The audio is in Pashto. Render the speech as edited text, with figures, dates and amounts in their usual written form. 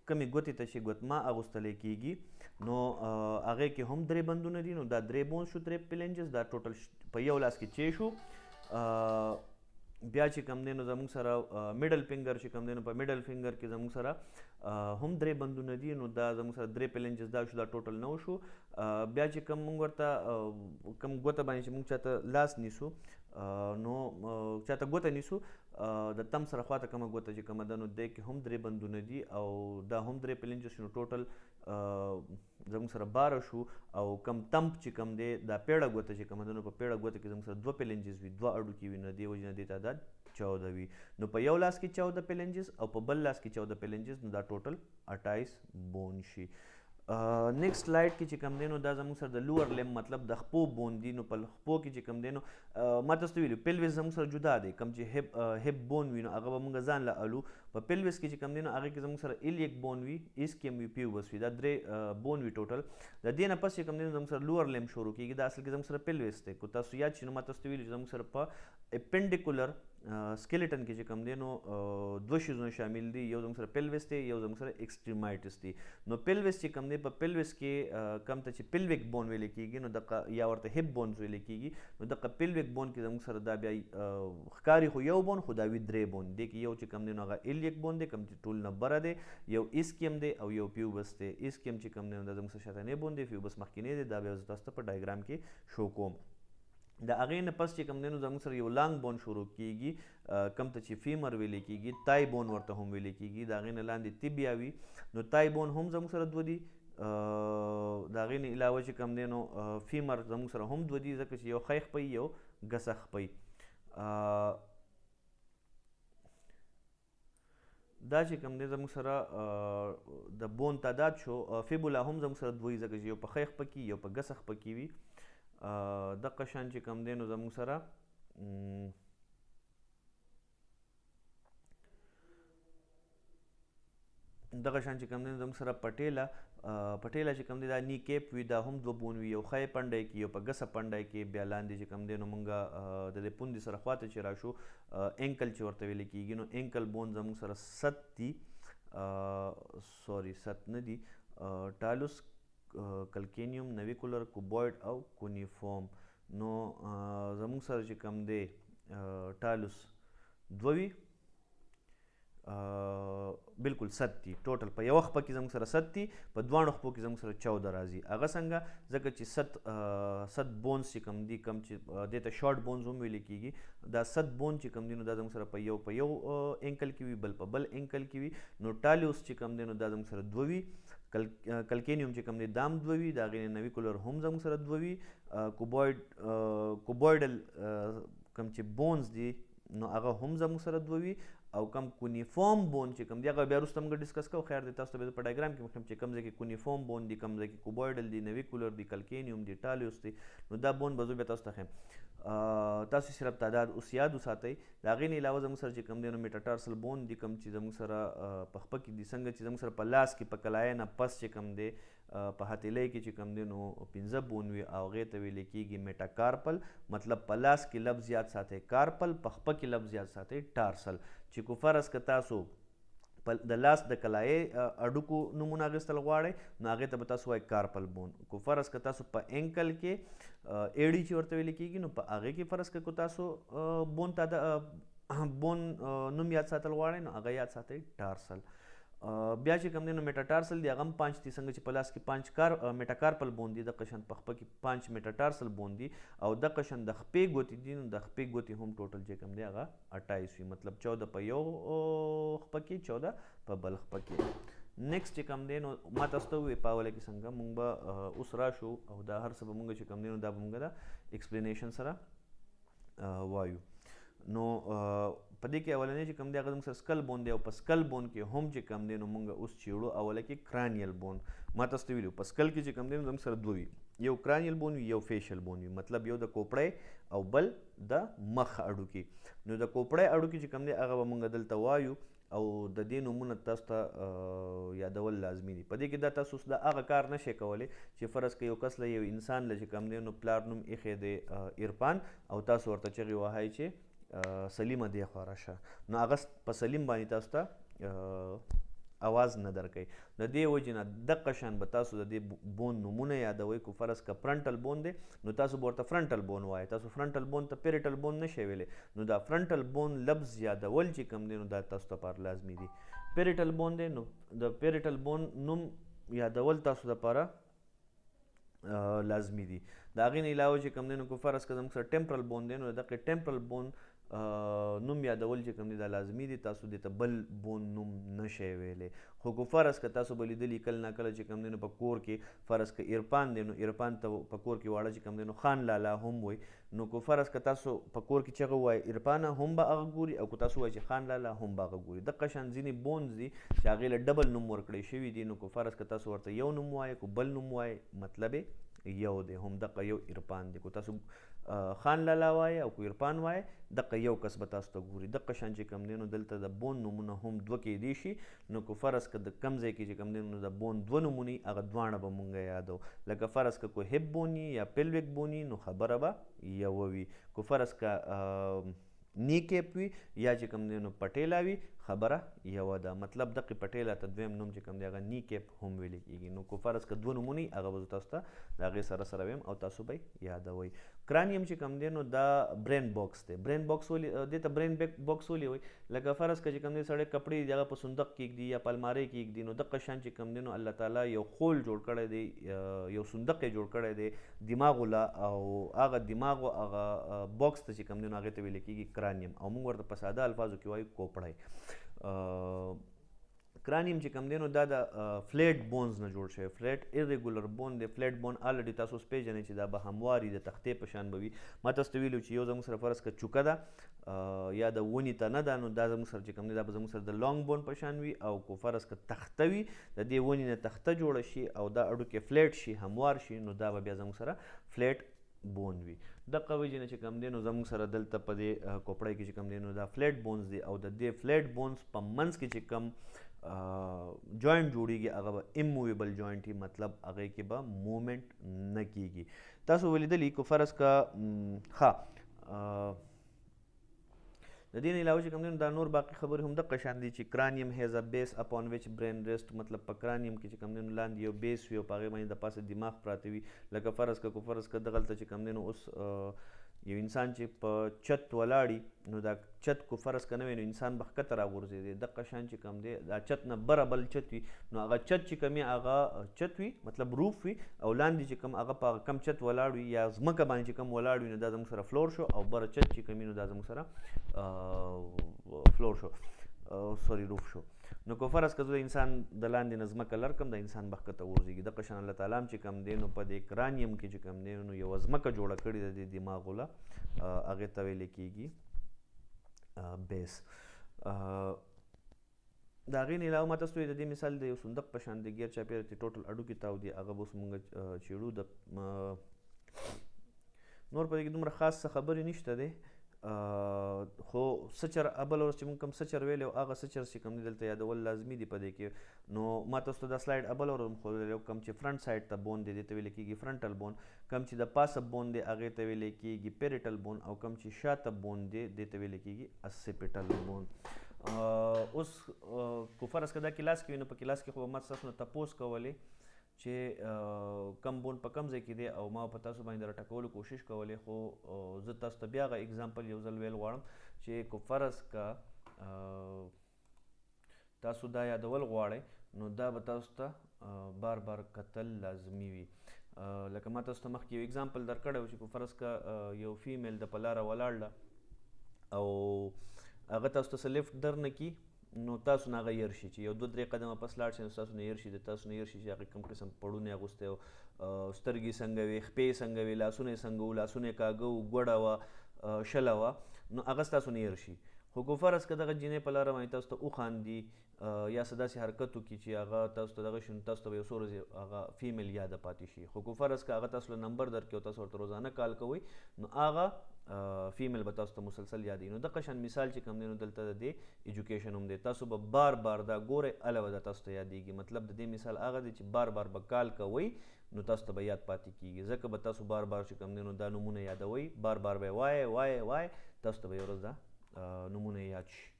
کمې ګوتې ته چې ګوتما اغوستلی کېږي نو هغې کې هم 3 بندونه دي. نو دا 3 بونز شو 3 پلنجز، دا ټوټل په یو لاس کې شو. بیا چې کوم دی نو زموږ سره میډل فنګر چې کوم دی نو په میډل فنګر کې زموږ سره هم 3 بندونه دي. نو دا زموږ سره 3 پلنجز دا شو، دا ټوټل 9 شو. بیا چې کوم موږ ورته کوم ګوته باندې چې موږ چاته لاس نیسو نو چاته ګوته نیسو د تم سره خواته کومه ګوته چې کومه ده نو دې کې هم 3 بندونه دي او دا هم 3 پلنجز شو. نو ټوټل زموږ سره 12 شو. او کم تمپ چې کوم دی دا پیړه ګوته چې کومه ده نو په پیړه ګوته کې زموږ سره 2 پلنجز وي، 2 اډوکي وي. نو دې وجې نه دې تعداد 14 وي. نو په یو لاس کې 14 پلنجز او په بل لاس کې 14 پلنجز، نو دا ټوټل 28 بون شي. نیکسٹ سلایډ کې چې کوم دی نو دا زموږ سره د لوور لیم مطلب د خپو بون دي. نو په خپو کې چې کوم دی نو ما تاسو ته ویلي پیلویس زموږ سره جدا دی. کوم چې هپ بون وي نو هغه به موږ ځان له الو. په پیلویس کې چې کوم دی نو هغې کې زموږ سره ایلیک بون وي، اسکیم وي، پیوبس وي، دا 3 بون وي ټوټل. د دې نه پس چې کوم دی نو زموږ سره لوور لیم شروع کېږي. دا اصل کې زموږ سره پیلویس دی. کو تاسو یاد شي نو ما تاسو ته ویلي چې زموږ سره په اپنډیکولر سکیلیټن کې چې کوم دی نو 2 شیزونه شامل دي. یو زموږ سره پیلویس دی، یو زموږ سره ایکسټریمایټس دی. نو پیلویس چې کوم دی په پیلویس کې کوم ته چې پیلویک بون ویل کېږي نو دغه یا ورته هپ بونز ویل کېږي. نو دغه پیلویک بون کې زموږ سره دا بیا ښکاري خو یو بون خو دا وي 3 بون. دې کې یو چې کوم دی نو هغه ایلیک بون دی کوم چې ټول نه بره دی، یو اسکیم دی او یو پیوبس دی. اسکیم چې کوم دی نو دا زموږ سره شاتنی بون دی، پیوبس مخکینی دی. دا بیا زه تاسو ته په ډایګرام کې شو کوم. د هغې نه پس چې کوم دی نو زموږ سره یو لانګ بون شروع کېږي کوم ته چې فیمر ویلی کېږي، تای بون ورته هم ویلی کېږي. د هغې نه لاندې تیبیا وي. نو تای بون هم زموږ سره 2 دي. د هغې نه علاوه چې کوم دی نو فیمر زموږ سره هم 2 دي ځکه چې یو ښی خپی یو ګسه خپی. دا چې کوم دی زموږ سره د بون تعداد شو. فیبولا هم زموږ سره 2 وي ځکه چې یو په ښی خپه کې یو په ګسه خپه کې وي. دغه شان چې کوم دی نو زموږ سره دغه شان چې کوم دی زموږ سره پټیله چې کوم دی دا نی کیپ وي، دا هم 2 بون وي، یو ښی پنډی کې یو په ګسه پنډی کې. بیا لاندې چې کوم دی نو موږ د دې پوندې سره خواته چې راشو انکل چې ورته ویل کېږي نو انکل بون زموږ سره 7 دي. سوري 7 نه دي، ټالوس، کلکینیوم، نویکولر، کوبویډ او کونیفورم. نو زموږ سره چې کوم دی ټالوس 2 وي، بالکل 7 دي ټوټل. په یوه خپه کې زموږ سره 7 دي، په 2 خپو کې زموږ سره 14 راځي. هغه څنګه ځکه چې 7 بونز چې کوم دي کوم چې دې ته شارټ بونز هم ویل کېږي. دا 7 بون چې کوم دي نو دا زموږ سره په یو انکل کې وي، بل په بل انکل کې وي. نو ټالیوس چې کوم دی نو دا زموږ سره 2 وي. کلکینیوم چې کوم دی دا هم 2 وي. د هغې نه نویکولر هم زموږ سره 2 وي. کوبویډل کوم چې بونز دي نو هغه هم زموږ سره 2 وي. او کم کونیفورم بون چې کوم دی هغه بیا وروسته موږ ډسکس کوو. خیر دی تاسو ته په ډایګرام کې مخکې چې کوم ځای کې کونیفورم بون دي، کوم ځای کې کوبویډل دي، نویکولر دي، کلکینیوم دي، ټالیوس دي. نو دا بون به زه بیا تاسو ته ښیم. تاسو صرف تعداد اوس یاد وساتئ. د هغې نه علاوه زموږ سره چې کوم دی نو میټاټارسل بون دي کوم چې زموږ سره په خپه کې دي. څنګه چې زموږ سره په لاس کې په کلایه نه پس چې کوم دی په هتیلی کې چې کوم دی نو 15 بون وي او هغې ته ویل کېږي میټاکارپل. مطلب په لاس کې لفظ یاد ساتئ کارپل، په خپه کې لفظ یاد ساتئ ټارسل. چې کو فرض که تاسو د لاس د کلایې اډوکو نومونه اخیستل غواړئ نو هغې ته به تاسو وایئ کارپل بون. کو فرض که تاسو په انکل کې ایډي چې ورته ویل کېږي نو په هغې کې فرض که تاسو بون نوم یاد ساتل غواړئ نو هغه یاد ساتئ ټارسل. بیا چې کوم دی نو میټاټارسل دی هغه هم 5 دي. څنګه چې په لاس کې 5 میټاکارپل بون دي دغه شان په خپه کې 5 میټاټارسل بون دي. او دغه شان د خپې ګوتې دي نو د خپې ګوتې هم ټوټل چې کوم دی هغه 28 وي. مطلب 14 په یو خپه کې، 14 په بل خپه کې. نیکسٹ چې کوم دی نو ما تاسو ته وویل په اوله کې څنګه موږ به اوس راشو او دا هر څه به موږ چې کوم دی نو دا به موږ د ایکسپلینیشن سره وایو. نو په دې کې اولنی چې کوم دی هغه زموږ سره سکل بون دی او په سکل بون کې هم چې کوم دی نو موږ اوس چیړو اوله کې کرانیل بون. ما تاسو ته ویلو په سکل کې چې کوم دی نو زموږ سره 2 وي، یو کرانیل بون وي، یو فیشل بون وي. مطلب یو د کوپړی او بل د مخ اډوکي. نو د کوپړی اډوکي چې کوم دی هغه به موږ دلته وایو او د دې نومونه تاسو ته یادول لازمي دي. په دې کې دا تاسو اوس د هغه کار نشئ کولی چې فرض که یو کس له یو انسان له چې کوم دی نو پلار نوم ایښی دی عرفان او تاسو ورته چغې وهئ چې سلیمه دې خوا راشه، نو هغه په سلیم باندې تاسو ته اواز نه درکوي. د دې وجې نه دقه شان به تاسو د دې بون نومونه یادوئ. کو فرض که فرنټل بون دی نو تاسو به ورته فرنټل بون وایئ. تاسو فرنټل بون ته پیریټل بون نشئ ویلی. نو دا فرنټل بون لفظ یادول چې کوم دی نو دا تاسو لپاره لازمي دي. پیریټل بون دی نو د پیریټل بون نوم یادول تاسو لپاره لازمي دي. د هغې نه علاوه چې کوم دی نو کو فرض که زموږ سره ټمپرل بون دی نو دغه ټمپرل بون نوم یادول چې کوم دی دا لازمي دي. تاسو دې ته بل بون نوم نشئ ویلی. خو کو فرض که تاسو به لیدلي کله نه کله چې کوم دی نو په کور کې فرض که عرفان دی نو عرفان ته په کور کې واړه چې کوم دی نو خان لالا هم وایي. نو کو فرض که تاسو په کور کې چغه وایي عرفانه هم به هغه ګوري او که تاسو وایي چې خان لالا هم به هغه ګوري. دغه شان ځینې بونز دي چې هغې له ډبل نوم ورکړی شوي دي. نو کو فرض که تاسو ورته یو نوم وایي کو بل نوم وایي مطلب یو دی. هم دغه یو عرفان دی. کو تاسو خان لالا وایي او کو عرفان وایي دغه یو کس به تاسو ته ګوري. دغه شان چې کوم دی نو دلته د بون نومونه هم دوه کیدی شي. نو کو فرض که د کم ځای کې چې کوم دی نو د بون دوه نومونه هغه دواړه به مونږ یادو. لکه فرض که کو هپ بونی یا پیلویک بونی نو خبره به یوه وي. کو فرض که نی کیپ وي یا چې کوم دی نو پټیلا وي خبره یوه ده. مطلب دغې پټیلا ته دویم نوم چې کوم دی هغه نی کیپ هم ویلی کېږي. نو کو فرض که دوه نومونه هغه به زه تاسو ته د هغې سره سره ویم او تاسو به یې یادوئ. کرانیم چې کوم دی نو دا برین باکس دی. برین باکس ولې دې ته برین باکس ولې وایي؟ لکه فرض که چې کوم دی سړی کپړې دي هغه په صندوق کې ږدي یا په المارۍ کې ږدي. نو دغه شان چې کوم دی نو الله تعالی یو خول جوړ کړی دی، یو صندوق یې جوړ کړی دی دماغ وله، او هغه دماغ او هغه باکس ته چې کوم دی نو هغې ته ویلی کېږي کرانیم، او موږ ورته په ساده الفاظو کې وایو کوپړی. کرانیم چې کوم دی نو دا د فلیټ بونز نه جوړ شوی. فلیټ ایریګولر بون دی. فلیټ بون الریډي تاسو اوس پېژنئ چې دا به همواري د تختې په شان به وي. ما تاسو ته ویلي چې یو زموږ سره فرض که چوکه ده یا د ونې تنه ده نو دا زموږ سره چې کوم دی دا به زموږ سره د لانګ بون په شان وي. او کو فرض که تخته وي د دې ونې نه تخته جوړه شي او دا اډوکې فلیټ شي هموار شي نو دا به بیا زموږ سره فلیټ بون وي. دغه وجې نه چې کوم دی نو زموږ سره دلته په دې کوپړی کې چې کوم دی نو دا فلیټ بونز دي، او د دې فلیټ بونز په منځ کې چې کوم جوائنټ جوړیږي هغه به اموویبل جوائنټ وي. مطلب هغې کې به موومنټ نه کیږي. تاسو ولیدلي که فرض که د دې نه علاوه چې کوم دی نو دا نور باقي خبرې هم دغه شان دي چې کرانیم هیز ا بیس اپون وچ برین ریسټ. مطلب په کرانیم کې چې کوم دی نو لاندې یو بیس وي او په هغې باندې د پاسه دماغ پراته وي. لکه فرض که دغلته چې کوم دی نو اوس یو انسان چې په چت ولاړي نو دا چت کو فرض که نه وي نو انسان به ښکته راغورځېدی. دغه شان چې کوم دی دا چت نه بره بل چت وي نو هغه چت چې کوم وي هغه چت وي مطلب روف وي، او لاندې چې کوم هغه په کم چت ولاړ وي یا ځمکه باندې چې کوم ولاړ وي نو دا زموږ سره فلور شو، او بره چت چې کوم وي نو دا زموږ سره فلور شو روف شو. نو که فرض که زه د انسان د لاندې نه ځمکه لر کړم د انسان به ښکته غورځېږي. دغه شان الله تعالی هم چې کوم دی نو په دې کرانیم کې چې کوم دی نو یوه ځمکه جوړه کړې ده د دماغ وله، هغې ته ویلی کېږي بیس. د هغې نه علاوه ما تاسو ته د دې مثال د یو صندوق په شان د ګیر چاپېره چې ټوټل اډوکې تاو دي هغه به اوس مونږ چیړو. د نور په دې کې دومره خاص څه خبرې نشته دی، خو سچر ابل ورځ چې مونږ کوم سچر ویلی هغه سچر چې کوم دی دلته یادول لازمي دي په دې کې. نو ما تاسو ته دا سلایډ ابل ورځ هم ښودلی کوم چې فرنټ سایډ ته بون دی دې ته ویلی کېږي فرنټل بون، کوم چې د پاسه بون دی هغې ته ویلی کېږي پیریټل بون، او کوم چې شاته بون دی دې ته ویلی کېږي اسیپیټل بون. اوس کو فرض که دا کلاس کې وي نو په کلاس کې خو به ما تاسو نه تپوس کولی چې کم بون په کم ځای کې دی، او ما په تاسو باندې راټکولو کوشش کولی. خو زه تاسو ته بیا هغه اګزامپل یو ځل ویل غواړم چې کو فرض که تاسو دا یادول غواړئ نو دا به تاسو ته بار بار کتل لازمي وي. لکه ما تاسو ته مخکې یو اګزامپل درکړی و چې کو فرض که یو فیمیل د په لاره ولاړله او هغه تاسو ته څه لیفټ در نه کي نو تاسو نه هغه هیر شي چې یو 2-3 قدمه پس لاړ شي نو تاسو نه هیر شي. د تاسو نه هیر شي چې هغې کوم قسم پړونه یې اغوستی و، سترګې څنګه وې، خپې څنګه وې، لاسونه یې څنګه وو، لاسونه یې کاږه وو، ګوډه وه، شله وه، نو هغه ستاسو نه هیر شي. خو که فرض که دغه جینۍ په لاره باندې تاسو ته وخاندي یا څه داسې حرکت وکړي چې هغه تاسو ته دغه شي نو تاسو ته به یو څو ورځې هغه فیمیل یاده پاتې شي. خو که فرض که هغه تاسو له نمبر درکړي او تاسو ورته روزانه کال کوئ نو هغه فیمیل به تاسو ته مسلسل یادوي. نو دغه شان مثال چې کوم دی نو دلته د دې ایجوکیشن هم دی. تاسو به بار بار دا ګورئ هله به دا تاسو ته یادېږي. مطلب د دې مثال هغه دی چې بار بار به کال کوئ نو تاسو ته به یاد پاتې کېږي. ځکه به تاسو بار بار چې کوم دی نو دا نومونه یادوئ، بار بار به یې وایئ تاسو ته به یو ورځ دا نومونه یاد شي.